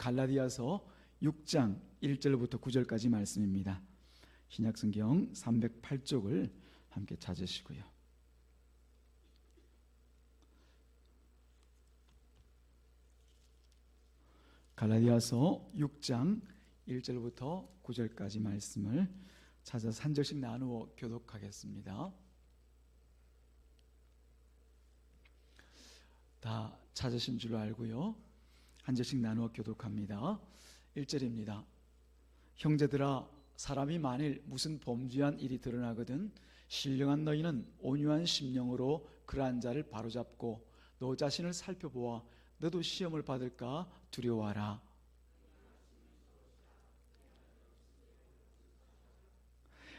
갈라디아서 6장 1절부터 9절까지 말씀입니다. 신약성경 308쪽을 함께 찾으시고요. 갈라디아서 6장 1절부터 9절까지 말씀을 찾아서 한 절씩 나누어 교독하겠습니다. 다 찾으신 줄로 알고요. 한 절씩 나누어 교독합니다. 1절입니다. 형제들아, 사람이 만일 무슨 범죄한 일이 드러나거든 신령한 너희는 온유한 심령으로 그러한 자를 바로잡고 너 자신을 살펴보아 너도 시험을 받을까 두려워하라.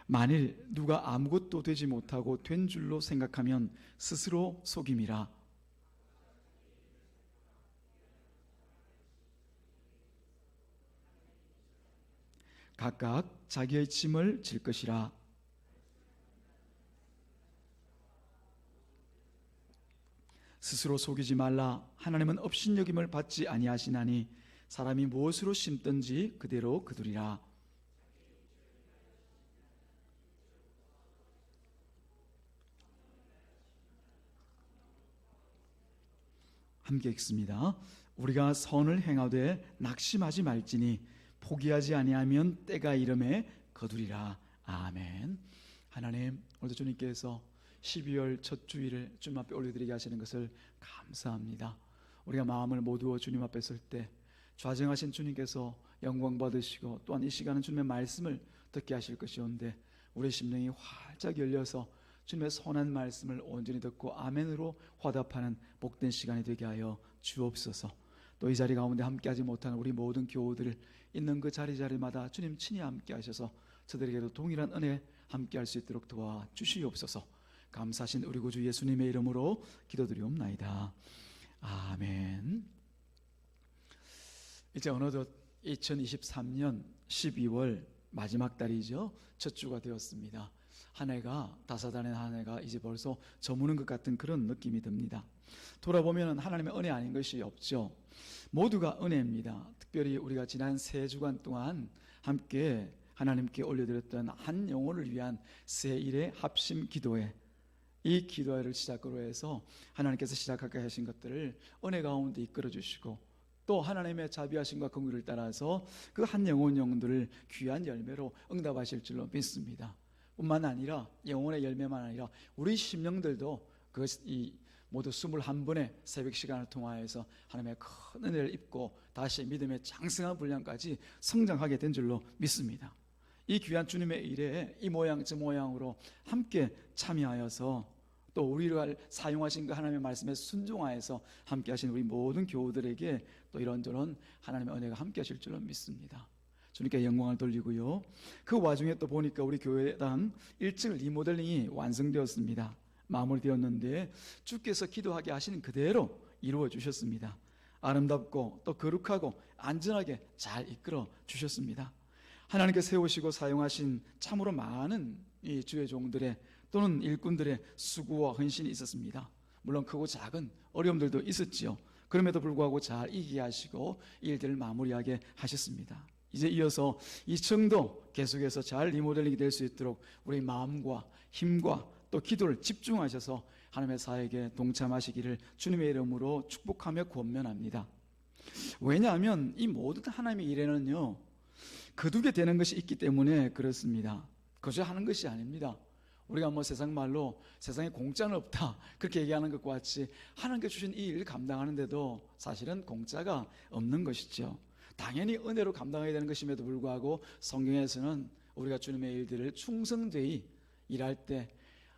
만일 누가 아무것도 되지 못하고 된 줄로 생각하면 스스로 속임이라. 각각 자기의 짐을 질 것이라. 스스로 속이지 말라. 하나님은 업신여김을 받지 아니하시나니 사람이 무엇으로 심든지 그대로 거두리라. 함께 읽습니다. 우리가 선을 행하되 낙심하지 말지니 포기하지 아니하면 때가 이름에 거두리라. 아멘. 하나님, 오늘도 주님께서 12월 첫 주일을 주님 앞에 올려드리게 하시는 것을 감사합니다. 우리가 마음을 모두어 주님 앞에 설 때 좌정하신 주님께서 영광 받으시고 또한 이 시간은 주님의 말씀을 듣게 하실 것이온데 우리의 심령이 활짝 열려서 주님의 선한 말씀을 온전히 듣고 아멘으로 화답하는 복된 시간이 되게 하여 주옵소서. 또 이 자리 가운데 함께하지 못하는 우리 모든 교우들 있는 그 자리마다 주님 친히 함께 하셔서 저들에게도 동일한 은혜 함께할 수 있도록 도와주시옵소서. 감사하신 우리 구주 예수님의 이름으로 기도드리옵나이다. 아멘. 이제 어느덧 2023년 12월 마지막 달이죠. 첫 주가 되었습니다. 한 해가 다사다난 한 해가 이제 벌써 저무는 것 같은 그런 느낌이 듭니다. 돌아보면 하나님의 은혜 아닌 것이 없죠. 모두가 은혜입니다. 특별히 우리가 지난 3주간 동안 함께 하나님께 올려드렸던 한 영혼을 위한 새일의 합심 기도회, 이 기도회를 시작으로 해서 하나님께서 시작하게 하신 것들을 은혜 가운데 이끌어 주시고 또 하나님의 자비하심과 긍휼을 따라서 그 한 영혼들을 귀한 열매로 응답하실 줄로 믿습니다. 뿐만 아니라 영혼의 열매만 아니라 우리 심령들도 이 모두 21번의 새벽 시간을 통하여서 하나님의 큰 은혜를 입고 다시 믿음의 장성한 분량까지 성장하게 된 줄로 믿습니다. 이 귀한 주님의 일에 이 모양 저 모양으로 함께 참여하여서 또 우리를 사용하신 그 하나님의 말씀에 순종하여서 함께 하신 우리 모든 교우들에게 또 이런저런 하나님의 은혜가 함께 하실 줄로 믿습니다. 주님께 영광을 돌리고요. 그 와중에 또 보니까 우리 교회당 1층 리모델링이 완성되었습니다. 마무리되었는데 주께서 기도하게 하시는 그대로 이루어 주셨습니다. 아름답고 또 거룩하고 안전하게 잘 이끌어 주셨습니다. 하나님께 세우시고 사용하신 참으로 많은 이 주의 종들의 또는 일꾼들의 수고와 헌신이 있었습니다. 물론 크고 작은 어려움들도 있었지요. 그럼에도 불구하고 잘 이기게 하시고 일들을 마무리하게 하셨습니다. 이제 이어서 2층도 계속해서 잘 리모델링이 될 수 있도록 우리 마음과 힘과 또 기도를 집중하셔서 하나님의 사역에 동참하시기를 주님의 이름으로 축복하며 권면합니다. 왜냐하면 이 모든 하나님의 일에는요 거두게 되는 것이 있기 때문에 그렇습니다. 그저 하는 것이 아닙니다. 우리가 뭐 세상 말로 세상에 공짜는 없다 그렇게 얘기하는 것과 같이 하나님께 주신 이 일을 감당하는데도 사실은 공짜가 없는 것이죠. 당연히 은혜로 감당해야 되는 것임에도 불구하고 성경에서는 우리가 주님의 일들을 충성되이 일할 때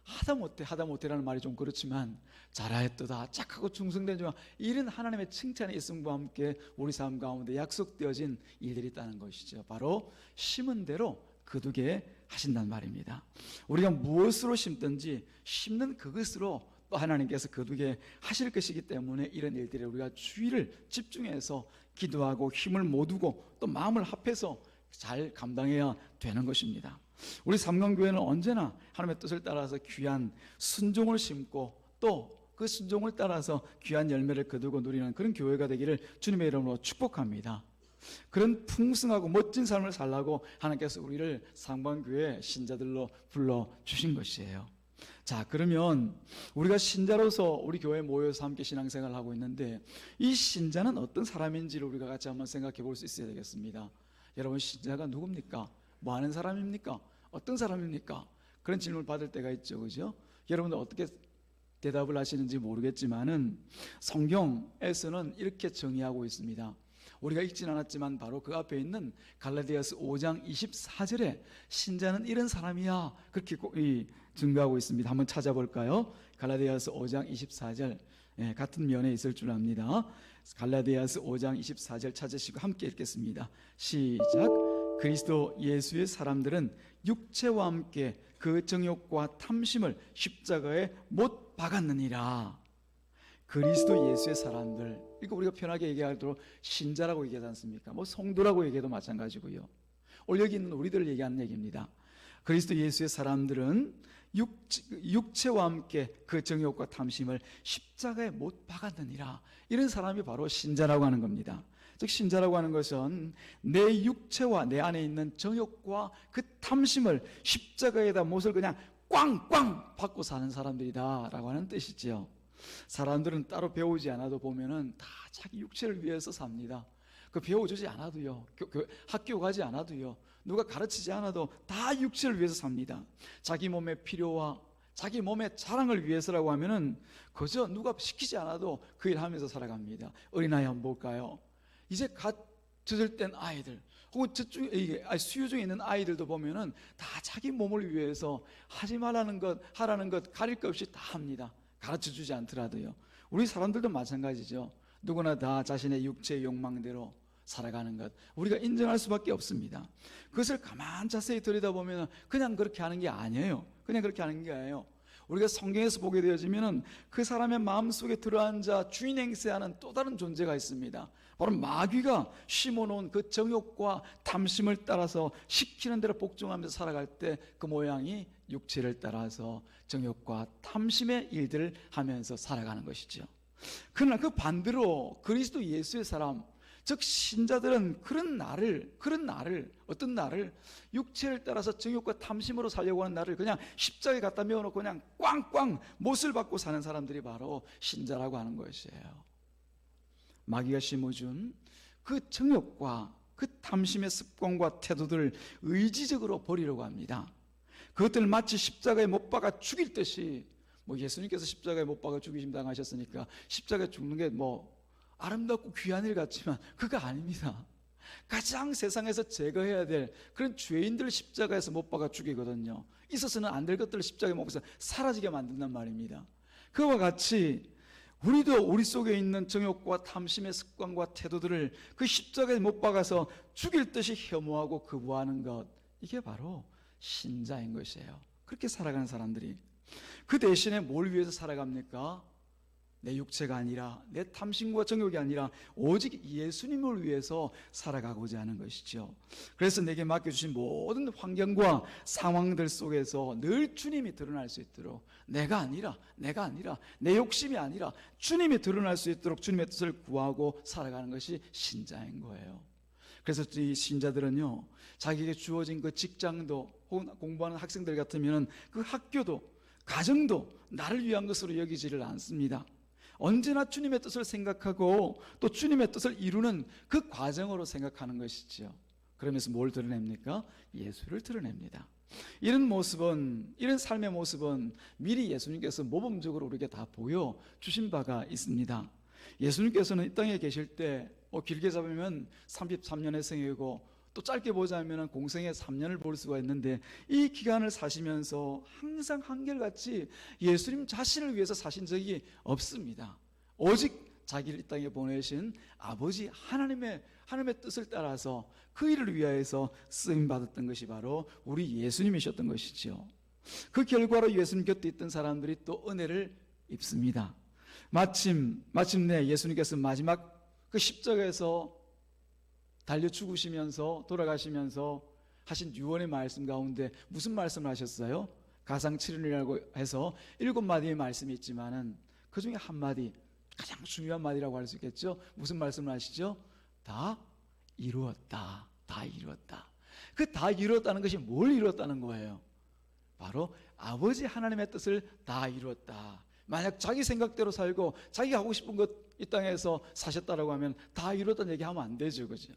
하다 못해라는 말이 좀 그렇지만 잘하였도다 착하고 충성된 자 이런 하나님의 칭찬의 있음과 함께 우리 삶 가운데 약속되어진 일들이 있다는 것이죠. 바로 심은 대로 거두게 하신단 말입니다. 우리가 무엇으로 심든지 심는 그것으로 또 하나님께서 거두게 하실 것이기 때문에 이런 일들에 우리가 주의를 집중해서 기도하고 힘을 모두고 또 마음을 합해서 잘 감당해야 되는 것입니다. 우리 삼강교회는 언제나 하나님의 뜻을 따라서 귀한 순종을 심고 또 그 순종을 따라서 귀한 열매를 거두고 누리는 그런 교회가 되기를 주님의 이름으로 축복합니다. 그런 풍성하고 멋진 삶을 살라고 하나님께서 우리를 상방교회 신자들로 불러주신 것이에요. 자, 그러면 우리가 신자로서 우리 교회에 모여서 함께 신앙생활을 하고 있는데 이 신자는 어떤 사람인지를 우리가 같이 한번 생각해 볼 수 있어야 되겠습니다. 여러분, 신자가 누굽니까? 뭐 하는 사람입니까? 어떤 사람입니까? 그런 질문을 받을 때가 있죠, 그죠? 여러분들 어떻게 대답을 하시는지 모르겠지만은 성경에서는 이렇게 정의하고 있습니다. 우리가 읽진 않았지만 바로 그 앞에 있는 갈라디아서 5장 24절에 신자는 이런 사람이야, 그렇게 증거하고 있습니다. 한번 찾아볼까요? 갈라디아서 5장 24절, 같은 면에 있을 줄 압니다. 갈라디아서 5장 24절 찾으시고 함께 읽겠습니다. 시작. 그리스도 예수의 사람들은 육체와 함께 그 정욕과 탐심을 십자가에 못 박았느니라. 그리스도 예수의 사람들, 이거 우리가 편하게 얘기하도록 신자라고 얘기하지 않습니까? 뭐 성도라고 얘기해도 마찬가지고요. 오늘 여기 있는 우리들을 얘기하는 얘기입니다. 그리스도 예수의 사람들은 육체와 함께 그 정욕과 탐심을 십자가에 못 박았느니라. 이런 사람이 바로 신자라고 하는 겁니다. 즉 신자라고 하는 것은 내 육체와 내 안에 있는 정욕과 그 탐심을 십자가에다 못을 그냥 꽝꽝 박고 사는 사람들이다 라고 하는 뜻이지요. 사람들은 따로 배우지 않아도 보면은 다 자기 육체를 위해서 삽니다. 그 배워주지 않아도요, 학교 가지 않아도요, 누가 가르치지 않아도 다 육체를 위해서 삽니다. 자기 몸의 필요와 자기 몸의 자랑을 위해서라고 하면은 그저 누가 시키지 않아도 그 일 하면서 살아갑니다. 어린아이 한번 볼까요? 이제 갓 젖을 땐 아이들, 혹은 수유 중에 있는 아이들도 보면은 다 자기 몸을 위해서 하지 말라는 것, 하라는 것 가릴 것 없이 다 합니다. 가르쳐주지 않더라도요. 우리 사람들도 마찬가지죠. 누구나 다 자신의 육체의 욕망대로 살아가는 것, 우리가 인정할 수밖에 없습니다. 그것을 가만 자세히 들여다보면 그냥 그렇게 하는 게 아니에요. 그냥 그렇게 하는 게 아니에요. 우리가 성경에서 보게 되어지면 그 사람의 마음속에 들어앉아 주인 행세하는 또 다른 존재가 있습니다. 바로 마귀가 심어놓은 그 정욕과 탐심을 따라서 시키는 대로 복종하면서 살아갈 때 그 모양이 육체를 따라서 정욕과 탐심의 일들을 하면서 살아가는 것이죠. 그러나 그 반대로 그리스도 예수의 사람, 즉 신자들은 그런 나를 어떤 나를 육체를 따라서 정욕과 탐심으로 살려고 하는 나를 그냥 십자가에 갖다 메어놓고 그냥 꽝꽝 못을 받고 사는 사람들이 바로 신자라고 하는 것이에요. 마귀가 심어준 그 정욕과 그 탐심의 습관과 태도들을 의지적으로 버리려고 합니다. 그것들을 마치 십자가에 못 박아 죽일 듯이, 뭐 예수님께서 십자가에 못 박아 죽이심 당하셨으니까 십자가에 죽는 게 뭐 아름답고 귀한 일 같지만 그거 아닙니다. 가장 세상에서 제거해야 될 그런 죄인들을 십자가에서 못 박아 죽이거든요. 있어서는 안 될 것들을 십자가에 못 박아서 사라지게 만든단 말입니다. 그와 같이 우리도 우리 속에 있는 정욕과 탐심의 습관과 태도들을 그 십자가에 못 박아서 죽일 듯이 혐오하고 거부하는 것, 이게 바로 신자인 것이에요. 그렇게 살아가는 사람들이 그 대신에 뭘 위해서 살아갑니까? 내 육체가 아니라, 내 탐심과 정욕이 아니라 오직 예수님을 위해서 살아가고자 하는 것이죠. 그래서 내게 맡겨주신 모든 환경과 상황들 속에서 늘 주님이 드러날 수 있도록, 내가 아니라 내 욕심이 아니라 주님이 드러날 수 있도록 주님의 뜻을 구하고 살아가는 것이 신자인 거예요. 그래서 이 신자들은요, 자기에게 주어진 그 직장도 혹은 공부하는 학생들 같으면 그 학교도 가정도 나를 위한 것으로 여기지를 않습니다. 언제나 주님의 뜻을 생각하고 또 주님의 뜻을 이루는 그 과정으로 생각하는 것이죠. 그러면서 뭘 드러냅니까? 예수를 드러냅니다. 이런 모습은, 이런 삶의 모습은 미리 예수님께서 모범적으로 우리에게 다 보여주신 바가 있습니다. 예수님께서는 이 땅에 계실 때 길게 잡으면 33년의 생애고 또 짧게 보자면 공생의 3년을 볼 수가 있는데, 이 기간을 사시면서 항상 한결같이 예수님 자신을 위해서 사신 적이 없습니다. 오직 자기를 이 땅에 보내신 아버지 하나님의 뜻을 따라서 그 일을 위하여서 쓰임 받았던 것이 바로 우리 예수님이셨던 것이죠. 그 결과로 예수님 곁에 있던 사람들이 또 은혜를 입습니다. 마침내 예수님께서 마지막 그 십자가에서 달려 죽으시면서 돌아가시면서 하신 유언의 말씀 가운데 무슨 말씀을 하셨어요? 가상 7일이라고 해서 7마디의 말씀이 있지만은 그 중에 한 마디, 가장 중요한 마디라고 할 수 있겠죠. 무슨 말씀을 하시죠? 다 이루었다. 다 이루었다. 그 다 이루었다는 것이 뭘 이루었다는 거예요? 바로 아버지 하나님의 뜻을 다 이루었다. 만약 자기 생각대로 살고 자기가 하고 싶은 것 이 땅에서 사셨다라고 하면 다 이루었다는 얘기하면 안 되죠, 그죠?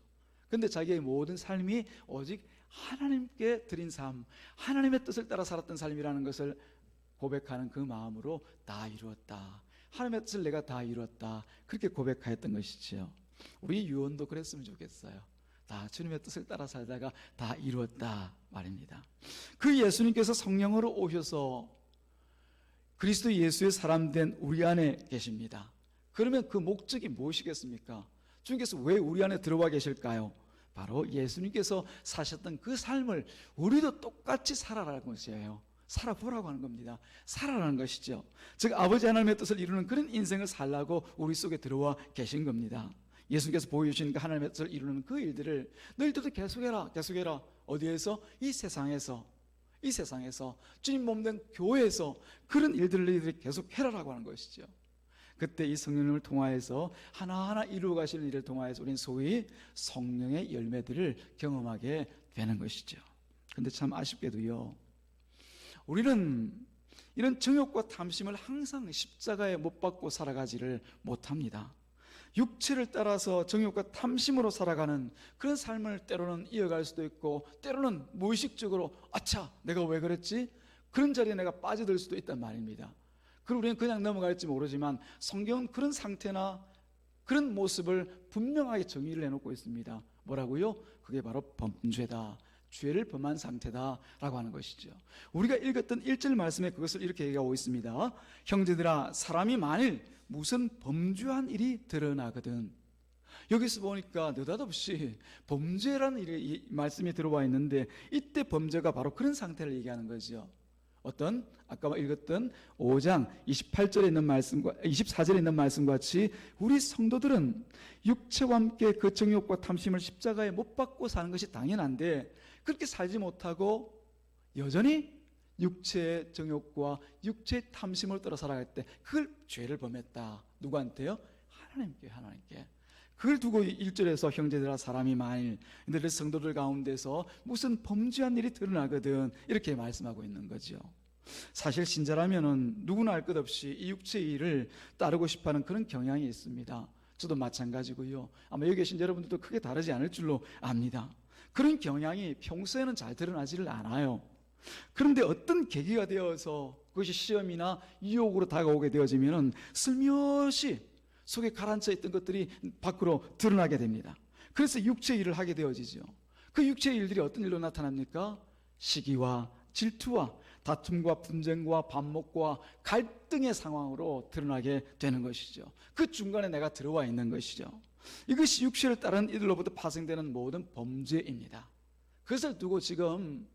근데 자기의 모든 삶이 오직 하나님께 드린 삶, 하나님의 뜻을 따라 살았던 삶이라는 것을 고백하는 그 마음으로 다 이루었다. 하나님의 뜻을 내가 다 이루었다. 그렇게 고백하였던 것이죠. 우리 유언도 그랬으면 좋겠어요. 다 주님의 뜻을 따라 살다가 다 이루었다 말입니다. 그 예수님께서 성령으로 오셔서 그리스도 예수의 사람 된 우리 안에 계십니다. 그러면 그 목적이 무엇이겠습니까? 주님께서 왜 우리 안에 들어와 계실까요? 바로 예수님께서 사셨던 그 삶을 우리도 똑같이 살아라는 것이에요. 살아보라고 하는 겁니다. 살아라는 것이죠. 즉 아버지 하나님의 뜻을 이루는 그런 인생을 살라고 우리 속에 들어와 계신 겁니다. 예수님께서 보여주신 그 하나님의 뜻을 이루는 그 일들을 너희들도 계속해라. 계속해라. 어디에서? 이 세상에서 주님 몸된 교회에서 그런 일들을 너희들이 계속해라라고 하는 것이죠. 그때 이 성령을 통하여서 하나하나 이루어 가시는 일을 통하여서 우리는 소위 성령의 열매들을 경험하게 되는 것이죠. 그런데 참 아쉽게도요, 우리는 이런 정욕과 탐심을 항상 십자가에 못 박고 살아가지를 못합니다. 육체를 따라서 정욕과 탐심으로 살아가는 그런 삶을 때로는 이어갈 수도 있고, 때로는 무의식적으로 아차 내가 왜 그랬지? 그런 자리에 내가 빠져들 수도 있단 말입니다. 그리고 우리는 그냥 넘어갈지 모르지만 성경은 그런 상태나 그런 모습을 분명하게 정의를 해놓고 있습니다. 뭐라고요? 그게 바로 범죄다, 죄를 범한 상태다라고 하는 것이죠. 우리가 읽었던 1절 말씀에 그것을 이렇게 얘기하고 있습니다. 형제들아, 사람이 만일 무슨 범죄한 일이 드러나거든. 여기서 보니까 느닷없이 범죄라는 이 말씀이 들어와 있는데, 이때 범죄가 바로 그런 상태를 얘기하는 거죠. 어떤 아까 읽었던 5장 28절에 있는 말씀과 24절에 있는 말씀과 같이 우리 성도들은 육체와 함께 그 정욕과 탐심을 십자가에 못 박고 사는 것이 당연한데, 그렇게 살지 못하고 여전히 육체의 정욕과 육체의 탐심을 따라 살아갈 때 그걸 죄를 범했다. 누구한테요? 하나님께. 그걸 두고 1절에서 형제들아, 사람이 만일 너희 성도들 가운데서 무슨 범죄한 일이 드러나거든, 이렇게 말씀하고 있는 거죠. 사실 신자라면은 누구나 알 것 없이 이 육체의 일을 따르고 싶어하는 그런 경향이 있습니다. 저도 마찬가지고요. 아마 여기 계신 여러분들도 크게 다르지 않을 줄로 압니다. 그런 경향이 평소에는 잘 드러나지를 않아요. 그런데 어떤 계기가 되어서 그것이 시험이나 유혹으로 다가오게 되어지면은 슬며시 속에 가라앉아 있던 것들이 밖으로 드러나게 됩니다. 그래서 육체의 일을 하게 되어지죠. 그 육체의 일들이 어떤 일로 나타납니까? 시기와 질투와 다툼과 분쟁과 반목과 갈등의 상황으로 드러나게 되는 것이죠. 그 중간에 내가 들어와 있는 것이죠. 이것이 육체를 따르는 이들로부터 파생되는 모든 범죄입니다. 그것을 두고 지금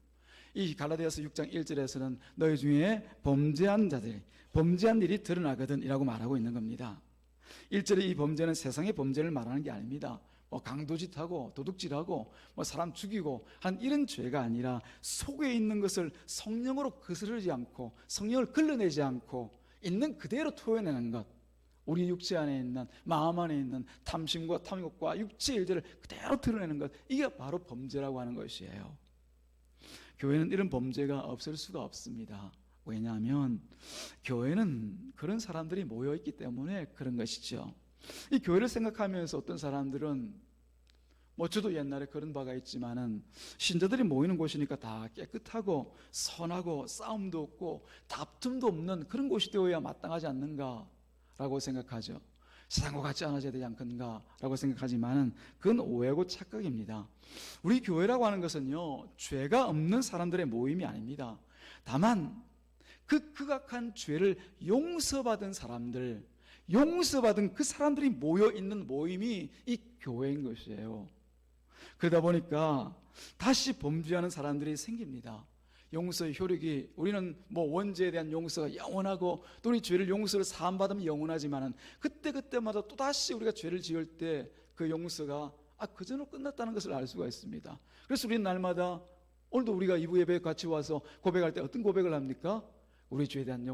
이 갈라디아서 6장 1절에서는 너희 중에 범죄한 일이 드러나거든 이라고 말하고 있는 겁니다. 1절에 이 범죄는 세상의 범죄를 말하는 게 아닙니다. 강도짓하고 도둑질하고 사람 죽이고 한 이런 죄가 아니라 속에 있는 것을 성령으로 거스르지 않고 성령을 걸러내지 않고 있는 그대로 토해내는 것, 우리 육체 안에 있는, 마음 안에 있는 탐심과 탐욕과 육체의 일들을 그대로 드러내는 것, 이게 바로 범죄라고 하는 것이에요. 교회는 이런 범죄가 없을 수가 없습니다. 왜냐하면 교회는 그런 사람들이 모여있기 때문에 그런 것이죠. 이 교회를 생각하면서 어떤 사람들은 저도 옛날에 그런 바가 있지만은 신자들이 모이는 곳이니까 다 깨끗하고 선하고 싸움도 없고 다툼도 없는 그런 곳이 되어야 마땅하지 않는가라고 생각하죠. 세상과 같지 않아져야 되지 않겠는가라고 생각하지만은 그건 오해고 착각입니다. 우리 교회라고 하는 것은요, 죄가 없는 사람들의 모임이 아닙니다. 다만 그 극악한 죄를 용서받은 사람들, 용서받은 그 사람들이 모여있는 모임이 이 교회인 것이에요. 그러다 보니까 다시 범죄하는 사람들이 생깁니다. 용서의 효력이, 우리는 원죄에 대한 용서가 영원하고 또 우리 죄를 용서를 사함받으면 영원하지만은 그때마다 또다시 우리가 죄를 지을 때 그 용서가 그전으로 끝났다는 것을 알 수가 있습니다. 그래서 우리는 날마다, 오늘도 우리가 이부 예배에 같이 와서 고백할 때 어떤 고백을 합니까? 우리 죄에 대한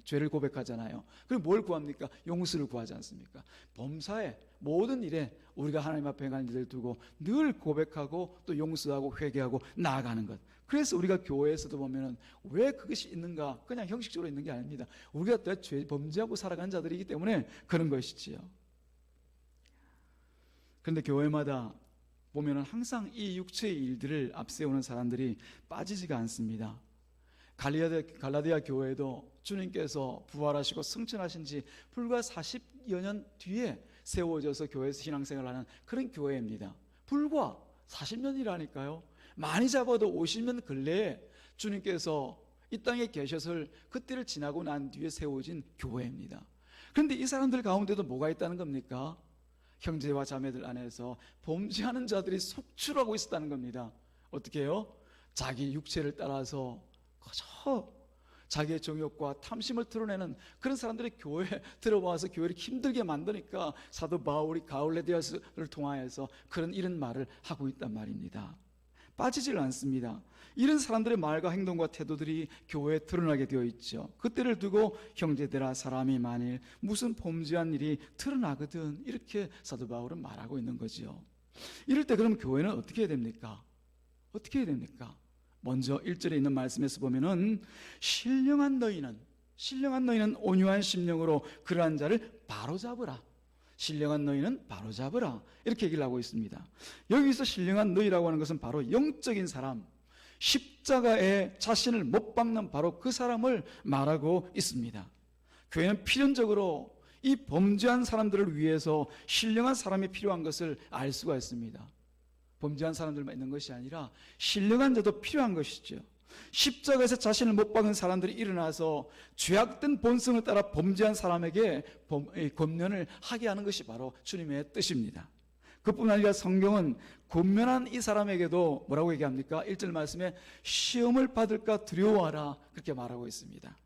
죄를 고백하잖아요. 그럼 뭘 구합니까? 용서를 구하지 않습니까? 범사에 모든 일에 우리가 하나님 앞에 행하는 일을 두고 늘 고백하고 또 용서하고 회개하고 나아가는 것. 그래서 우리가 교회에서도 보면은 왜 그것이 있는가? 그냥 형식적으로 있는 게 아닙니다. 우리가 다 범죄하고 살아가는 자들이기 때문에 그런 것이지요. 그런데 교회마다 보면은 항상 이 육체의 일들을 앞세우는 사람들이 빠지지가 않습니다. 갈라디아 교회도 주님께서 부활하시고 승천하신 지 불과 40여 년 뒤에 세워져서 교회에서 신앙생활을 하는 그런 교회입니다. 불과 40년이라니까요. 많이 잡아도 50년 근래에 주님께서 이 땅에 계셔서 그때를 지나고 난 뒤에 세워진 교회입니다. 그런데 이 사람들 가운데도 뭐가 있다는 겁니까? 형제와 자매들 안에서 범죄하는 자들이 속출하고 있었다는 겁니다. 어떻게 해요? 자기 육체를 따라서 그저 자기의 정욕과 탐심을 드러내는 그런 사람들이 교회에 들어와서 교회를 힘들게 만드니까 사도 바울이 갈라디아서를 통하여서 이런 말을 하고 있단 말입니다. 빠지질 않습니다. 이런 사람들의 말과 행동과 태도들이 교회에 드러나게 되어 있죠. 그때를 두고 형제들아 사람이 만일 무슨 범죄한 일이 드러나거든 이렇게 사도 바울은 말하고 있는 거죠. 이럴 때 그럼 교회는 어떻게 해야 됩니까? 어떻게 해야 됩니까? 먼저 1절에 있는 말씀에서 보면은 신령한 너희는 온유한 심령으로 그러한 자를 바로잡으라. 신령한 너희는 바로잡으라. 이렇게 얘기를 하고 있습니다. 여기서 신령한 너희라고 하는 것은 바로 영적인 사람, 십자가에 자신을 못 박는 바로 그 사람을 말하고 있습니다. 교회는 필연적으로 이 범죄한 사람들을 위해서 신령한 사람이 필요한 것을 알 수가 있습니다. 범죄한 사람들만 있는 것이 아니라 신령한 자도 필요한 것이죠. 십자가에서 자신을 못 박은 사람들이 일어나서 죄악된 본성을 따라 범죄한 사람에게 권면을 하게 하는 것이 바로 주님의 뜻입니다. 그뿐 아니라 성경은 권면한 이 사람에게도 뭐라고 얘기합니까? 1절 말씀에 시험을 받을까 두려워하라 그렇게 말하고 있습니다.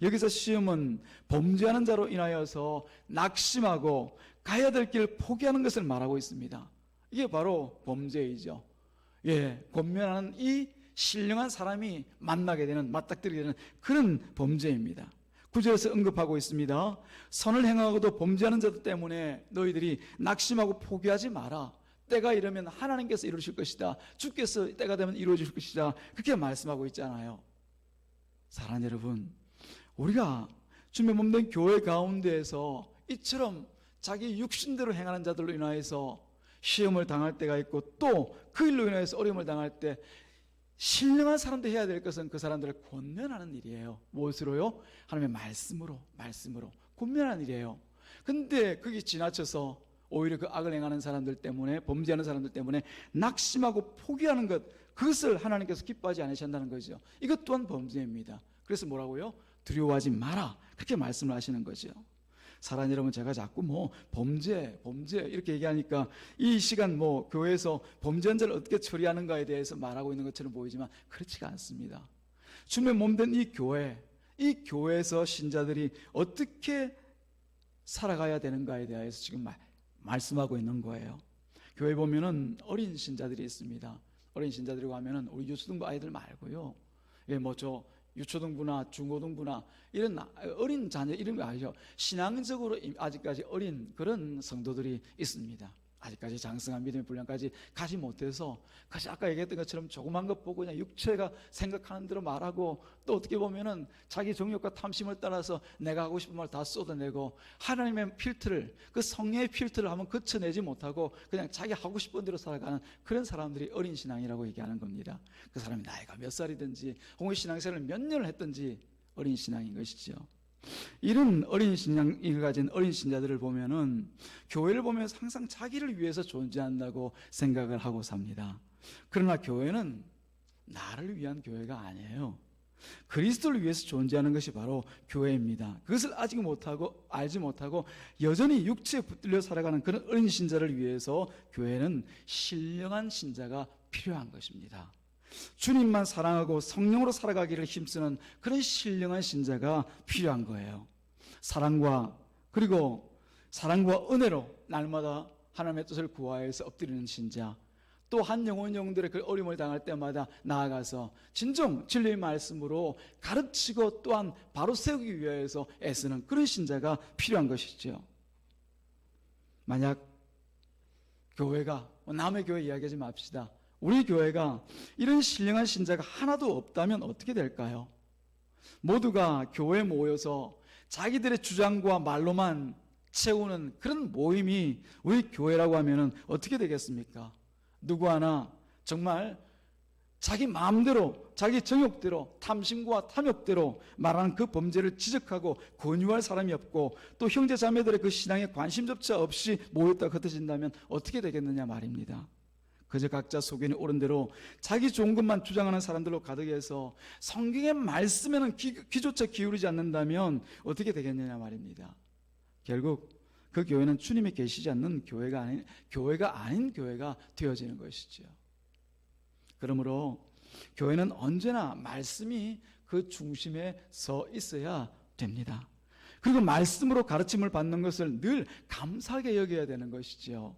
여기서 시험은 범죄하는 자로 인하여서 낙심하고 가야 될 길을 포기하는 것을 말하고 있습니다. 이게 바로 범죄이죠. 권면하는 이 신령한 사람이 만나게 되는, 맞닥뜨리게 되는 그런 범죄입니다. 9절에서 언급하고 있습니다. 선을 행하고도 범죄하는 자들 때문에 너희들이 낙심하고 포기하지 마라. 때가 이르면 하나님께서 이루실 것이다. 주께서 때가 되면 이루어질 것이다. 그렇게 말씀하고 있잖아요. 사랑하는 여러분, 우리가 주님의 몸된 교회 가운데에서 이처럼 자기 육신대로 행하는 자들로 인하여서 시험을 당할 때가 있고 또 그 일로 인해서 어려움을 당할 때 신령한 사람들 해야 될 것은 그 사람들을 권면하는 일이에요. 무엇으로요? 하나님의 말씀으로 권면하는 일이에요. 근데 그게 지나쳐서 오히려 그 악을 행하는 사람들 때문에, 범죄하는 사람들 때문에 낙심하고 포기하는 것, 그것을 하나님께서 기뻐하지 않으신다는 거죠. 이것 또한 범죄입니다. 그래서 뭐라고요? 두려워하지 마라 그렇게 말씀을 하시는 거죠. 사랑하는 여러분, 제가 자꾸 범죄 이렇게 얘기하니까 이 시간 교회에서 범죄한 자를 어떻게 처리하는가에 대해서 말하고 있는 것처럼 보이지만 그렇지가 않습니다. 주님의 몸된 이 교회에서 신자들이 어떻게 살아가야 되는가에 대해서 지금 말씀하고 있는 거예요. 교회 보면은 어린 신자들이 있습니다. 어린 신자들이라고 하면은 우리 유초등부 아이들 말고요. 유초등부나 중고등부나 이런 어린 자녀 이런 거 아니죠. 신앙적으로 아직까지 어린 그런 성도들이 있습니다. 아직까지 장성한 믿음의 분량까지 가지 못해서 아까 얘기했던 것처럼 조그만 것 보고 그냥 육체가 생각하는 대로 말하고 또 어떻게 보면은 자기 정욕과 탐심을 따라서 내가 하고 싶은 말 다 쏟아내고 하나님의 필터를, 그 성령의 필터를 한번 거쳐내지 못하고 그냥 자기 하고 싶은 대로 살아가는 그런 사람들이 어린 신앙이라고 얘기하는 겁니다. 그 사람이 나이가 몇 살이든지 혹은 신앙생활을 몇 년을 했든지 어린 신앙인 것이죠. 이런 어린 신앙을 가진 어린 신자들을 보면은 교회를 보면서 항상 자기를 위해서 존재한다고 생각을 하고 삽니다. 그러나 교회는 나를 위한 교회가 아니에요. 그리스도를 위해서 존재하는 것이 바로 교회입니다. 그것을 알지 못하고 여전히 육체에 붙들려 살아가는 그런 어린 신자를 위해서 교회는 신령한 신자가 필요한 것입니다. 주님만 사랑하고 성령으로 살아가기를 힘쓰는 그런 신령한 신자가 필요한 거예요. 사랑과 은혜로 날마다 하나님의 뜻을 구하여서 엎드리는 신자, 또 한 영혼들의 그 어려움을 당할 때마다 나아가서 진정 진리의 말씀으로 가르치고 또한 바로 세우기 위해서 애쓰는 그런 신자가 필요한 것이죠. 만약 교회가, 남의 교회 이야기하지 맙시다. 우리 교회가 이런 신령한 신자가 하나도 없다면 어떻게 될까요? 모두가 교회에 모여서 자기들의 주장과 말로만 채우는 그런 모임이 우리 교회라고 하면 어떻게 되겠습니까? 누구 하나 정말 자기 마음대로, 자기 정욕대로, 탐심과 탐욕대로 말하는 그 범죄를 지적하고 권유할 사람이 없고 또 형제 자매들의 그 신앙에 관심조차 없이 모였다 흩어진다면 어떻게 되겠느냐 말입니다. 그저 각자 속에는 옳은 대로 자기 좋은 것만 주장하는 사람들로 가득해서 성경의 말씀에는 귀조차 기울이지 않는다면 어떻게 되겠느냐 말입니다. 결국 그 교회는 주님이 계시지 않는 교회가 아닌 교회가 되어지는 것이죠. 그러므로 교회는 언제나 말씀이 그 중심에 서 있어야 됩니다. 그리고 말씀으로 가르침을 받는 것을 늘 감사하게 여겨야 되는 것이죠.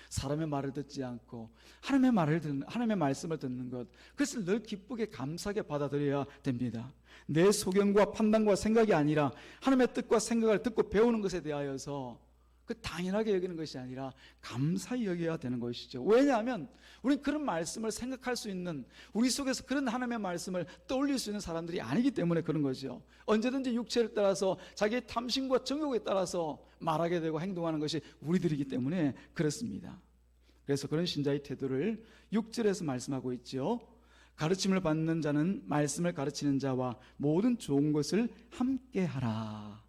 사람의 말을 듣지 않고 하나님의 말씀을 듣는 것, 그것을 늘 기쁘게 감사하게 받아들여야 됩니다. 내 소견과 판단과 생각이 아니라 하나님의 뜻과 생각을 듣고 배우는 것에 대하여서 그 당연하게 여기는 것이 아니라 감사히 여겨야 되는 것이죠. 왜냐하면 우리는 그런 말씀을 생각할 수 있는, 우리 속에서 그런 하나님의 말씀을 떠올릴 수 있는 사람들이 아니기 때문에 그런 거죠. 언제든지 육체를 따라서 자기의 탐심과 정욕에 따라서 말하게 되고 행동하는 것이 우리들이기 때문에 그렇습니다. 그래서 그런 신자의 태도를 6절에서 말씀하고 있죠. 가르침을 받는 자는 말씀을 가르치는 자와 모든 좋은 것을 함께하라.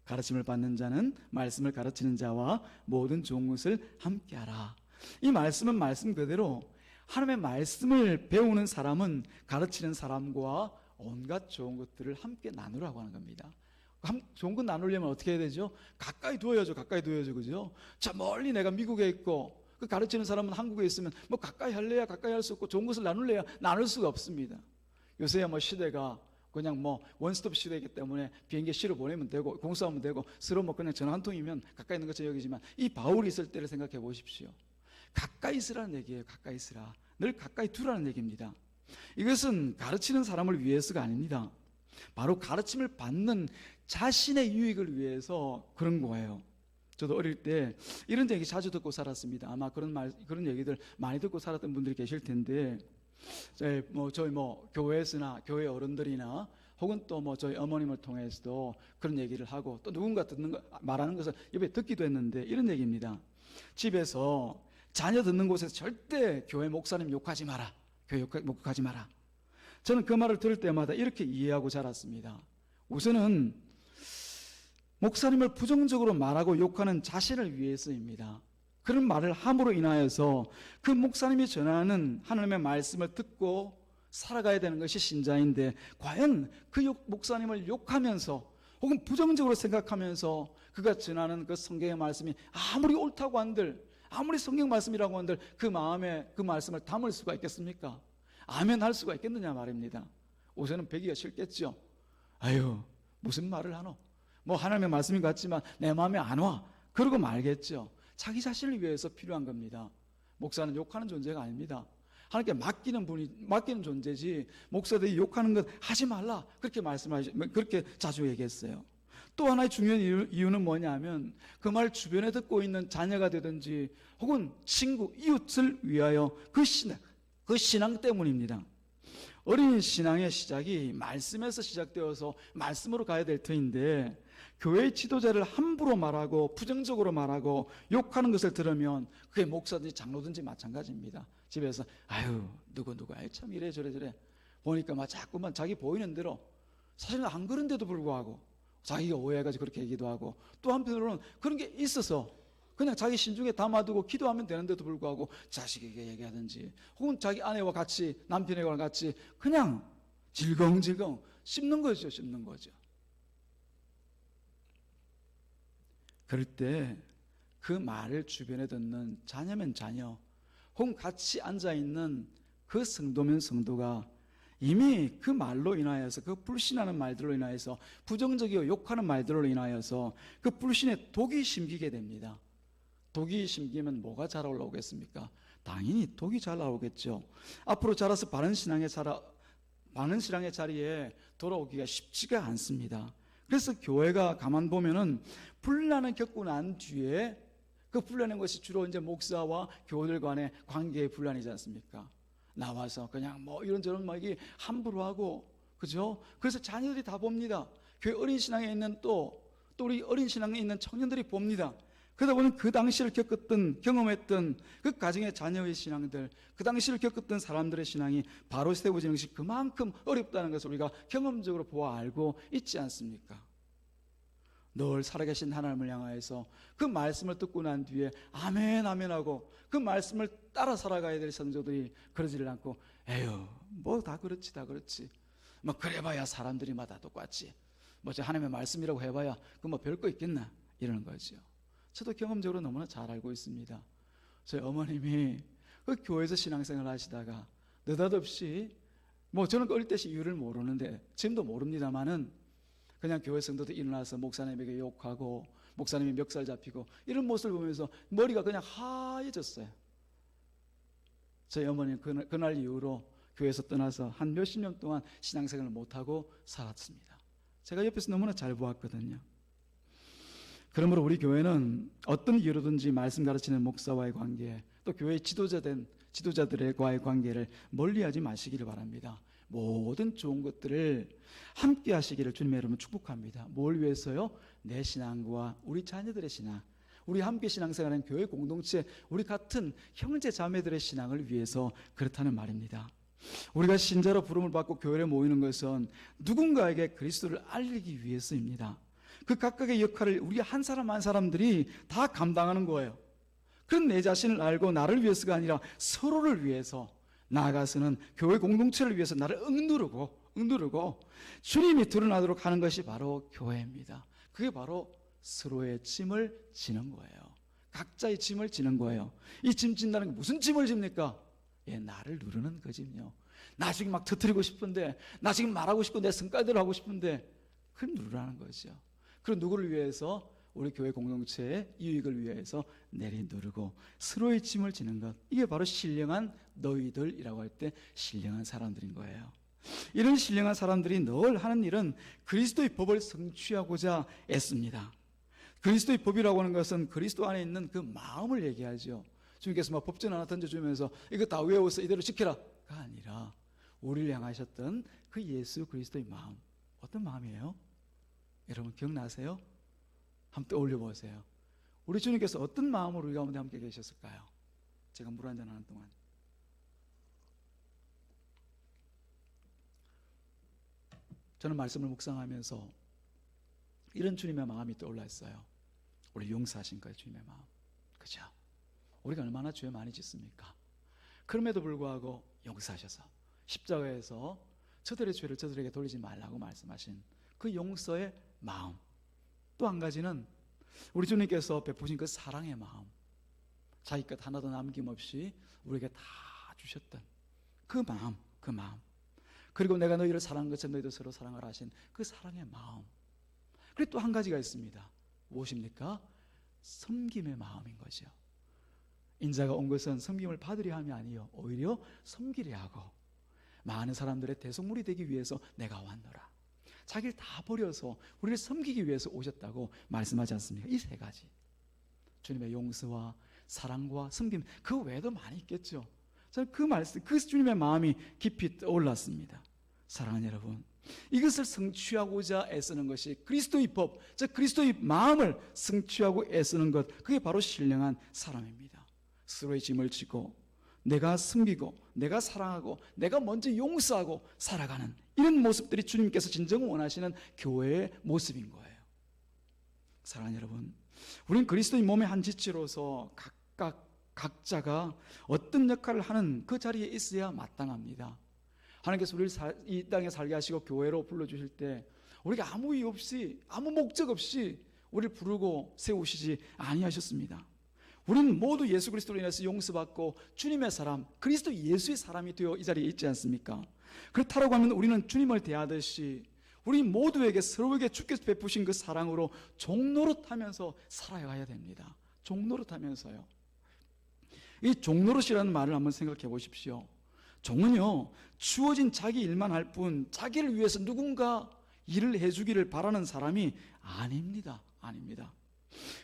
가르침을 받는 자는 말씀을 가르치는 자와 모든 좋은 것을 함께하라. 이 말씀은 말씀 그대로 하나님의 말씀을 배우는 사람은 가르치는 사람과 온갖 좋은 것들을 함께 나누라고 하는 겁니다. 좋은 것 나누려면 어떻게 해야 되죠? 가까이 두어야죠. 그죠? 자, 멀리 내가 미국에 있고 그 가르치는 사람은 한국에 있으면 뭐 가까이 할래야 가까이 할 수 없고 좋은 것을 나눌래야 나눌 수가 없습니다. 요새야 뭐 시대가 그냥 뭐 원스톱 시대이기 때문에 비행기 실어 보내면 되고 공수하면 되고 서로 뭐 그냥 전화 한 통이면 가까이 있는 것처럼 여기지만 이 바울이 있을 때를 생각해 보십시오. 가까이 있으라는 얘기예요. 가까이 있으라. 늘 가까이 두라는 얘기입니다. 이것은 가르치는 사람을 위해서가 아닙니다. 바로 가르침을 받는 자신의 유익을 위해서 그런 거예요. 저도 어릴 때 이런 얘기 자주 듣고 살았습니다. 아마 그런 얘기들 많이 듣고 살았던 분들이 계실 텐데, 저희 교회에서나 교회 어른들이나 혹은 또 저희 어머님을 통해서도 그런 얘기를 하고 또 누군가 말하는 것을 옆에 듣기도 했는데 이런 얘기입니다. 집에서 자녀 듣는 곳에서 절대 교회 목사님 욕하지 마라. 교회 욕하지 마라. 저는 그 말을 들을 때마다 이렇게 이해하고 자랐습니다. 우선은 목사님을 부정적으로 말하고 욕하는 자신을 위해서입니다. 그런 말을 함으로 인하여서 그 목사님이 전하는 하나님의 말씀을 듣고 살아가야 되는 것이 신자인데, 과연 그 목사님을 욕하면서 혹은 부정적으로 생각하면서 그가 전하는 그 성경의 말씀이 아무리 옳다고 한들, 아무리 성경 말씀이라고 한들 그 마음에 그 말씀을 담을 수가 있겠습니까? 아멘 할 수가 있겠느냐 말입니다. 우선은 배기가 싫겠죠. 아유, 무슨 말을 하노? 뭐 하나님의 말씀인 것 같지만 내 마음에 안 와. 그러고 말겠죠. 자기 자신을 위해서 필요한 겁니다. 목사는 욕하는 존재가 아닙니다. 하나님께 맡기는 존재지, 목사들이 욕하는 것 하지 말라, 그렇게 자주 얘기했어요. 또 하나의 중요한 이유는 뭐냐면 그 말 주변에 듣고 있는 자녀가 되든지 혹은 친구, 이웃을 위하여 그 신앙 때문입니다. 어린 신앙의 시작이 말씀에서 시작되어서 말씀으로 가야 될 터인데, 교회의 지도자를 함부로 말하고 부정적으로 말하고 욕하는 것을 들으면 그게 목사든지 장로든지 마찬가지입니다. 집에서 아유 누구 아유 참 이래 저래 보니까 막 자꾸만 자기 보이는 대로, 사실은 안 그런데도 불구하고 자기가 오해해가지고 그렇게 얘기도 하고, 또 한편으로는 그런 게 있어서 그냥 자기 심중에 담아두고 기도하면 되는데도 불구하고 자식에게 얘기하든지 혹은 자기 아내와 같이 남편과 같이 그냥 질겅질겅 씹는 거죠. 그럴 때 그 말을 주변에 듣는 자녀면 자녀 혹은 같이 앉아있는 그 성도면 성도가 이미 그 말로 인하여서, 그 불신하는 말들로 인하여서, 부정적이고 욕하는 말들로 인하여서 그 불신에 독이 심기게 됩니다. 독이 심기면 뭐가 잘 올라오겠습니까? 당연히 독이 잘 나오겠죠. 앞으로 자라서 바른 신앙의 자리에 돌아오기가 쉽지가 않습니다. 그래서 교회가 가만 보면은 분란을 겪고 난 뒤에 그 분란한 것이 주로 이제 목사와 교우들 간의 관계의 분란이지 않습니까? 나와서 그냥 뭐 이런저런 막 이게 함부로 하고, 그죠? 그래서 자녀들이 다 봅니다. 교회 어린 신앙에 있는 또 우리 어린 신앙에 있는 청년들이 봅니다. 그러다 보니 그 당시를 경험했던 그 가정의 자녀의 신앙들, 그 당시를 겪었던 사람들의 신앙이 바로 세워지는 것이 그만큼 어렵다는 것을 우리가 경험적으로 보아 알고 있지 않습니까? 늘 살아계신 하나님을 향하여서 그 말씀을 듣고 난 뒤에 아멘 아멘 하고 그 말씀을 따라 살아가야 될 성도들이 그러지를 않고, 에휴 뭐 다 그렇지 뭐 그래봐야 사람들이마다 똑같지, 뭐 저 하나님의 말씀이라고 해봐야 그 뭐 별거 있겠나, 이러는 거죠. 저도 경험적으로 너무나 잘 알고 있습니다. 저희 어머님이 그 교회에서 신앙생활 하시다가 느닷없이, 뭐 저는 어릴 때 이유를 모르는데 지금도 모릅니다만은, 그냥 교회 성도들 일어나서 목사님에게 욕하고 목사님이 멱살 잡히고 이런 모습을 보면서 머리가 그냥 하얘졌어요. 저희 어머니는 그날 이후로 교회에서 떠나서 한 몇십 년 동안 신앙생활을 못하고 살았습니다. 제가 옆에서 너무나 잘 보았거든요. 그러므로 우리 교회는 어떤 이유로든지 말씀 가르치는 목사와의 관계, 또 교회의 지도자들과의 관계를 멀리하지 마시기를 바랍니다. 모든 좋은 것들을 함께 하시기를 주님의 이름으로 축복합니다. 뭘 위해서요? 내 신앙과 우리 자녀들의 신앙, 우리 함께 신앙생활하는 교회 공동체, 우리 같은 형제 자매들의 신앙을 위해서 그렇다는 말입니다. 우리가 신자로 부름을 받고 교회에 모이는 것은 누군가에게 그리스도를 알리기 위해서입니다. 그 각각의 역할을 우리 한 사람 한 사람들이 다 감당하는 거예요. 그건 내 자신을 알고 나를 위해서가 아니라 서로를 위해서, 나아가서는 교회 공동체를 위해서 나를 억누르고 주님이 드러나도록 하는 것이 바로 교회입니다. 그게 바로 서로의 짐을 지는 거예요. 각자의 짐을 지는 거예요. 이 짐 진다는 게 무슨 짐을 집니까? 나를 누르는 그 짐요. 나 지금 막 터뜨리고 싶은데, 나 지금 말하고 싶고 내 성깔대로 하고 싶은데, 그걸 누르라는 거죠. 그리고 누구를 위해서? 우리 교회 공동체의 이익을 위해서 내리누르고 서로의 짐을 지는 것, 이게 바로 신령한 너희들이라고 할 때 신령한 사람들인 거예요. 이런 신령한 사람들이 늘 하는 일은 그리스도의 법을 성취하고자 애씁니다. 그리스도의 법이라고 하는 것은 그리스도 안에 있는 그 마음을 얘기하죠. 주님께서 막 법전 하나 던져주면서 이거 다 외워서 이대로 지켜라가 아니라 우리를 향하셨던 그 예수 그리스도의 마음, 어떤 마음이에요? 여러분 기억나세요? 한번 떠올려 보세요. 우리 주님께서 어떤 마음으로 우리 가운데 함께 계셨을까요? 제가 물 한잔 하는 동안 저는 말씀을 묵상하면서 이런 주님의 마음이 떠올랐어요. 우리 용서하신 거예요, 주님의 마음. 그죠? 우리가 얼마나 죄 많이 짓습니까? 그럼에도 불구하고 용서하셔서 십자가에서 저들의 죄를 저들에게 돌리지 말라고 말씀하신 그 용서의 마음. 또 한 가지는 우리 주님께서 베푸신 그 사랑의 마음, 자기 것 하나도 남김없이 우리에게 다 주셨던 그 마음. 그리고 내가 너희를 사랑한 것처럼 너희도 서로 사랑하라 하신 그 사랑의 마음. 그리고 또 한 가지가 있습니다. 무엇입니까? 섬김의 마음인 거죠. 인자가 온 것은 섬김을 받으려 함이 아니요 오히려 섬기려 하고 많은 사람들의 대속물이 되기 위해서 내가 왔노라. 자기를 다 버려서 우리를 섬기기 위해서 오셨다고 말씀하지 않습니까? 이 세 가지, 주님의 용서와 사랑과 섬김, 그 외에도 많이 있겠죠. 저는 그 말씀, 그 주님의 마음이 깊이 떠올랐습니다. 사랑하는 여러분, 이것을 성취하고자 애쓰는 것이 그리스도의 법, 즉 그리스도의 마음을 성취하고 애쓰는 것, 그게 바로 신령한 사람입니다. 서로의 짐을 지고 내가 섬기고 내가 사랑하고 내가 먼저 용서하고 살아가는 이런 모습들이 주님께서 진정 원하시는 교회의 모습인 거예요. 사랑하는 여러분, 우리는 그리스도의 몸의 한 지체로서 각자가 어떤 역할을 하는 그 자리에 있어야 마땅합니다. 하나님께서 우리를 이 땅에 살게 하시고 교회로 불러주실 때 우리가 아무 이유 없이, 아무 목적 없이 우리를 부르고 세우시지 아니하셨습니다. 우리는 모두 예수 그리스도로 인해서 용서받고 주님의 사람, 그리스도 예수의 사람이 되어 이 자리에 있지 않습니까? 그렇다고 하면 우리는 주님을 대하듯이 우리 모두에게 서로에게 주께서 베푸신 그 사랑으로 종노릇하면서 살아가야 됩니다. 종노릇하면서요. 이 종노릇이라는 말을 한번 생각해 보십시오. 종은요, 주어진 자기 일만 할 뿐 자기를 위해서 누군가 일을 해주기를 바라는 사람이 아닙니다. 아닙니다.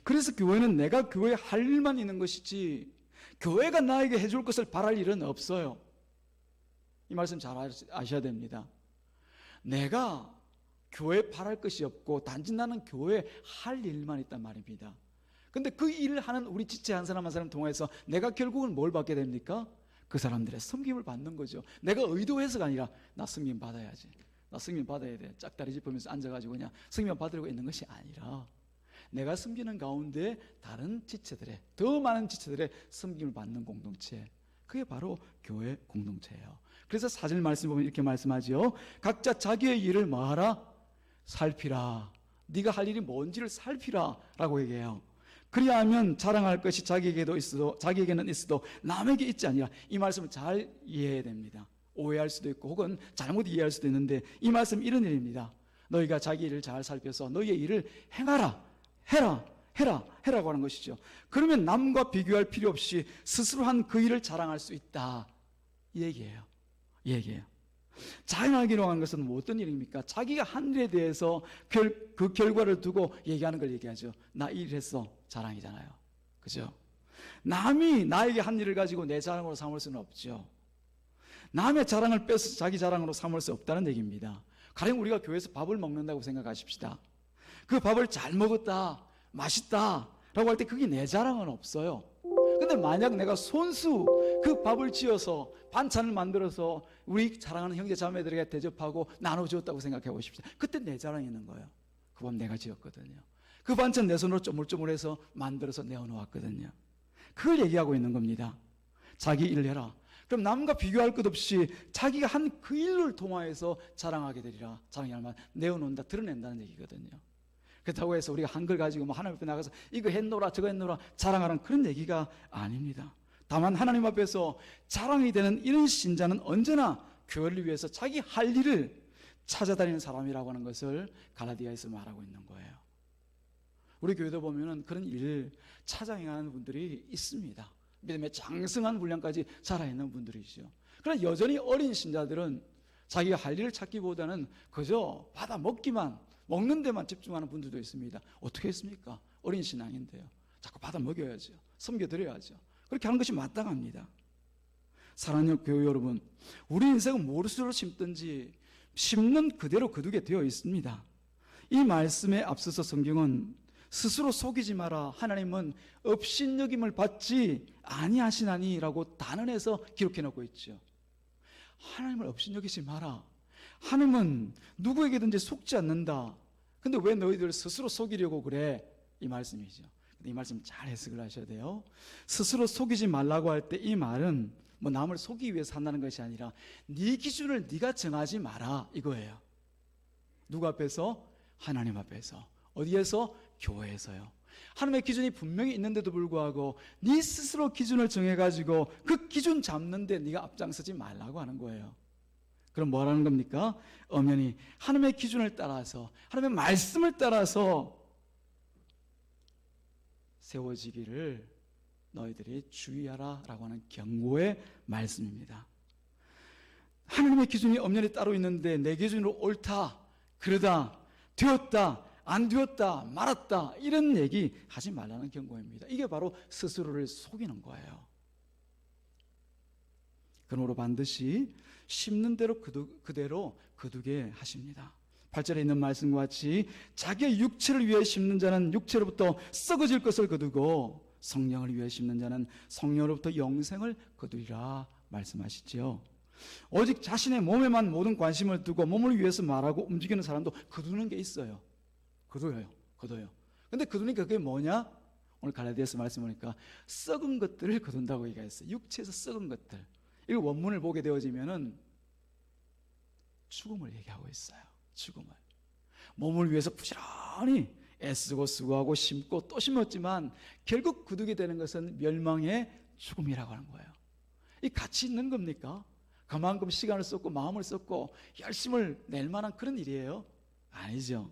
그래서 교회는 내가 교회에 할 일만 있는 것이지 교회가 나에게 해줄 것을 바랄 일은 없어요. 이 말씀 잘 아셔야 됩니다. 내가 교회에 바랄 것이 없고 단지 나는 교회에 할 일만 있단 말입니다. 근데 그 일을 하는 우리 지체 한 사람 한 사람 통해서 내가 결국은 뭘 받게 됩니까? 그 사람들의 섬김을 받는 거죠. 내가 의도해서가 아니라 나 섬김 받아야지, 나 섬김 받아야 돼, 짝다리 짚으면서 앉아가지고 그냥 섬김 받으려고 있는 것이 아니라 내가 섬기는 가운데 다른 지체들의, 더 많은 지체들의 섬김을 받는 공동체, 그게 바로 교회 공동체예요. 그래서 사절 말씀 보면 이렇게 말씀하죠. 각자 자기의 일을 뭐하라? 살피라. 네가 할 일이 뭔지를 살피라 라고 얘기해요. 그리하면 자랑할 것이 자기에게는 있어도 남에게 있지 아니라. 이 말씀을 잘 이해해야 됩니다. 오해할 수도 있고 혹은 잘못 이해할 수도 있는데 이 말씀 이런 일입니다. 너희가 자기 일을 잘 살펴서 너희의 일을 행하라, 해라고 하는 것이죠. 그러면 남과 비교할 필요 없이 스스로 한 그 일을 자랑할 수 있다, 이 얘기예요. 자랑하기로 한 것은 뭐 어떤 일입니까? 자기가 한 일에 대해서 그 결과를 두고 얘기하는 걸 얘기하죠. 나 이 일 했어, 자랑이잖아요. 그죠? 남이 나에게 한 일을 가지고 내 자랑으로 삼을 수는 없죠. 남의 자랑을 뺏어서 자기 자랑으로 삼을 수 없다는 얘기입니다. 가령 우리가 교회에서 밥을 먹는다고 생각하십시다. 그 밥을 잘 먹었다, 맛있다 라고 할 때 그게 내 자랑은 없어요. 근데 만약 내가 손수 그 밥을 지어서 반찬을 만들어서 우리 사랑하는 형제 자매들에게 대접하고 나눠주었다고 생각해 보십시오. 그때 내 자랑이 있는 거예요. 그 밥 내가 지었거든요. 그 반찬 내 손으로 쪼물쪼물해서 만들어서 내어놓았거든요. 그걸 얘기하고 있는 겁니다. 자기 일을 해라. 그럼 남과 비교할 것 없이 자기가 한 그 일을 통하여서 자랑하게 되리라. 자랑할 만 내어놓는다, 드러낸다는 얘기거든요. 그렇다고 해서 우리가 한글 가지고 뭐 하나님 앞에 나가서 이거 했노라 저거 했노라 자랑하는 그런 얘기가 아닙니다. 다만 하나님 앞에서 자랑이 되는 이런 신자는 언제나 교회를 위해서 자기 할 일을 찾아다니는 사람이라고 하는 것을 갈라디아에서 말하고 있는 거예요. 우리 교회도 보면은 그런 일을 찾아 행하는 분들이 있습니다. 믿음의 장성한 분량까지 자라있는 분들이죠. 그러나 여전히 어린 신자들은 자기가 할 일을 찾기보다는 그저 받아 먹는 데만 집중하는 분들도 있습니다. 어떻게 했습니까? 어린 신앙인데요. 자꾸 받아 먹여야죠. 섬겨드려야죠. 그렇게 하는 것이 마땅합니다. 사랑하는 교회 여러분, 우리 인생은 무엇으로 심든지 심는 그대로 거두게 되어 있습니다. 이 말씀에 앞서서 성경은 스스로 속이지 마라, 하나님은 업신여김을 받지 아니하시나니라고 단언해서 기록해 놓고 있죠. 하나님을 업신여기지 마라. 하나님은 누구에게든지 속지 않는다. 근데 왜 너희들 스스로 속이려고 그래? 이 말씀이죠. 근데 이 말씀 잘 해석을 하셔야 돼요. 스스로 속이지 말라고 할 때 이 말은 뭐 남을 속이기 위해서 한다는 것이 아니라 네 기준을 네가 정하지 마라 이거예요. 누구 앞에서? 하나님 앞에서. 어디에서? 교회에서요. 하나님의 기준이 분명히 있는데도 불구하고 네 스스로 기준을 정해가지고 그 기준 잡는데 네가 앞장서지 말라고 하는 거예요. 그럼 뭐라는 겁니까? 엄연히 하나님의 기준을 따라서, 하나님의 말씀을 따라서 세워지기를 너희들이 주의하라 라고 하는 경고의 말씀입니다. 하나님의 기준이 엄연히 따로 있는데 내 기준으로 옳다, 그러다, 되었다, 안 되었다, 말았다 이런 얘기 하지 말라는 경고입니다. 이게 바로 스스로를 속이는 거예요. 그러므로 반드시 심는 대로 그대로 거두게 하십니다. 8절에 있는 말씀과 같이 자기의 육체를 위해 심는 자는 육체로부터 썩어질 것을 거두고 성령을 위해 심는 자는 성령으로부터 영생을 거두리라 말씀하시죠. 오직 자신의 몸에만 모든 관심을 두고 몸을 위해서 말하고 움직이는 사람도 거두는 게 있어요. 거둬요. 근데 거두니까 그게 뭐냐? 오늘 갈라디아서 말씀하니까 썩은 것들을 거둔다고 얘기했어요. 육체에서 썩은 것들. 이 원문을 보게 되어지면은 죽음을 얘기하고 있어요. 죽음을. 몸을 위해서 부지런히 애쓰고 수고하고 심고 또 심었지만 결국 거두게 되는 것은 멸망의 죽음이라고 하는 거예요. 이 가치 있는 겁니까? 그만큼 시간을 썼고 마음을 썼고 열심을 낼 만한 그런 일이에요? 아니죠.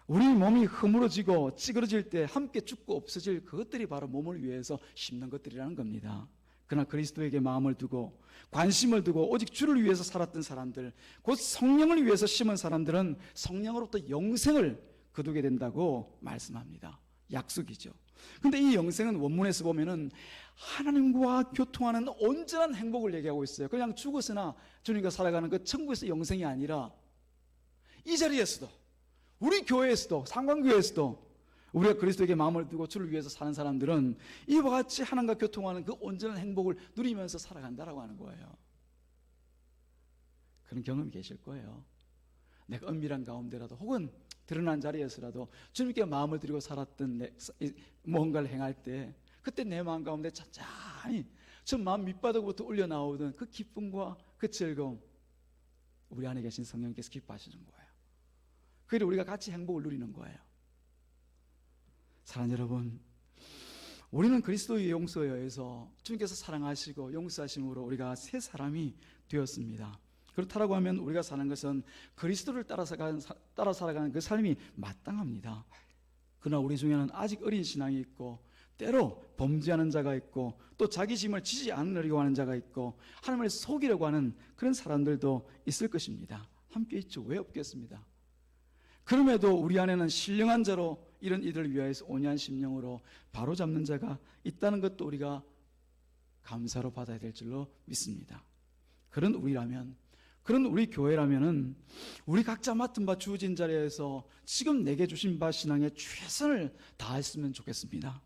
우리 몸이 허물어지고 찌그러질 때 함께 죽고 없어질 그것들이 바로 몸을 위해서 심는 것들이라는 겁니다. 그러나 그리스도에게 마음을 두고 관심을 두고 오직 주를 위해서 살았던 사람들, 곧 성령을 위해서 심은 사람들은 성령으로부터 영생을 거두게 된다고 말씀합니다. 약속이죠. 근데 이 영생은 원문에서 보면은 하나님과 교통하는 온전한 행복을 얘기하고 있어요. 그냥 죽어서나 주님과 살아가는 그 천국에서 영생이 아니라 이 자리에서도, 우리 교회에서도, 상관교회에서도 우리가 그리스도에게 마음을 두고 주를 위해서 사는 사람들은 이와 같이 하나님과 교통하는 그 온전한 행복을 누리면서 살아간다라고 하는 거예요. 그런 경험이 계실 거예요. 내가 은밀한 가운데라도 혹은 드러난 자리에서라도 주님께 마음을 드리고 살았던 뭔가를 행할 때 그때 내 마음 가운데 천천히 저 마음 밑바닥부터 올려나오던 그 기쁨과 그 즐거움, 우리 안에 계신 성령께서 기뻐하시는 거예요. 그래서 우리가 같이 행복을 누리는 거예요. 사랑하는 여러분, 우리는 그리스도의 용서에 의해서 주님께서 사랑하시고 용서하심으로 우리가 새 사람이 되었습니다. 그렇다고 하면 우리가 사는 것은 그리스도를 따라 살아가는 그 삶이 마땅합니다. 그러나 우리 중에는 아직 어린 신앙이 있고 때로 범죄하는 자가 있고 또 자기 짐을 지지 않으려고 하는 자가 있고 하나님을 속이려고 하는 그런 사람들도 있을 것입니다. 함께 있죠. 왜 없겠습니다. 그럼에도 우리 안에는 신령한 자로 이런 이들을 위하여서 온유한 심령으로 바로잡는 자가 있다는 것도 우리가 감사로 받아야 될 줄로 믿습니다. 그런 우리라면, 그런 우리 교회라면은 우리 각자 맡은 바 주어진 자리에서 지금 내게 주신 바 신앙에 최선을 다했으면 좋겠습니다.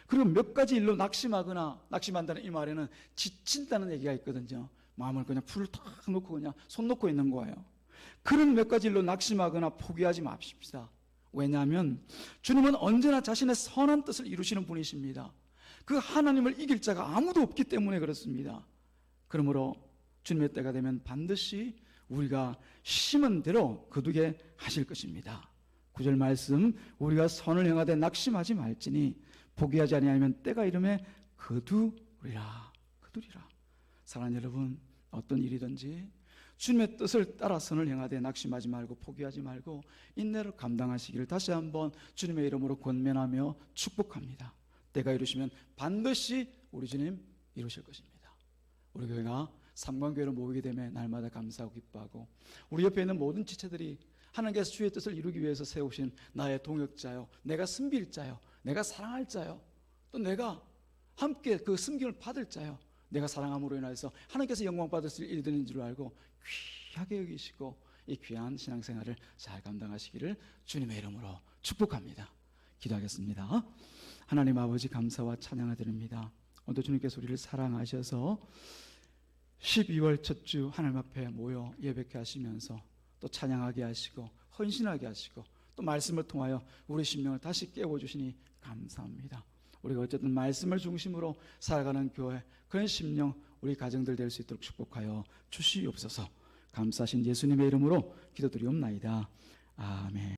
그리고 몇 가지 일로 낙심한다는 이 말에는 지친다는 얘기가 있거든요. 마음을 그냥 풀을 탁 놓고 그냥 손 놓고 있는 거예요. 그런 몇 가지 일로 낙심하거나 포기하지 맙시다. 왜냐하면 주님은 언제나 자신의 선한 뜻을 이루시는 분이십니다. 그 하나님을 이길 자가 아무도 없기 때문에 그렇습니다. 그러므로 주님의 때가 되면 반드시 우리가 심은 대로 거두게 하실 것입니다. 9절 말씀, 우리가 선을 행하되 낙심하지 말지니 포기하지 아니하면 때가 이름에 거두리라. 사랑하는 여러분, 어떤 일이든지 주님의 뜻을 따라 선을 행하되 낙심하지 말고 포기하지 말고 인내를 감당하시기를 다시 한번 주님의 이름으로 권면하며 축복합니다. 때가 이루시면 반드시 우리 주님 이루실 것입니다. 우리 교회가 삼관교회로 모이게 되면 날마다 감사하고 기뻐하고 우리 옆에 있는 모든 지체들이 하나님께서 주의 뜻을 이루기 위해서 세우신 나의 동역자요, 내가 섬길 자요, 내가 사랑할 자요, 또 내가 함께 그 섬김을 받을 자요, 내가 사랑함으로 인해서 하나님께서 영광 받을 수 일이 되는 줄 알고 귀하게 여기시고 이 귀한 신앙생활을 잘 감당하시기를 주님의 이름으로 축복합니다. 기도하겠습니다. 하나님 아버지, 감사와 찬양을 드립니다. 오늘 주님께서 우리를 사랑하셔서 12월 첫 주 하나님 앞에 모여 예배케 하시면서 또 찬양하게 하시고 헌신하게 하시고 또 말씀을 통하여 우리 심령을 다시 깨워주시니 감사합니다. 우리가 어쨌든 말씀을 중심으로 살아가는 교회, 그런 심령 우리 가정들 될 수 있도록 축복하여 주시옵소서. 감사하신 예수님의 이름으로 기도드리옵나이다. 아멘.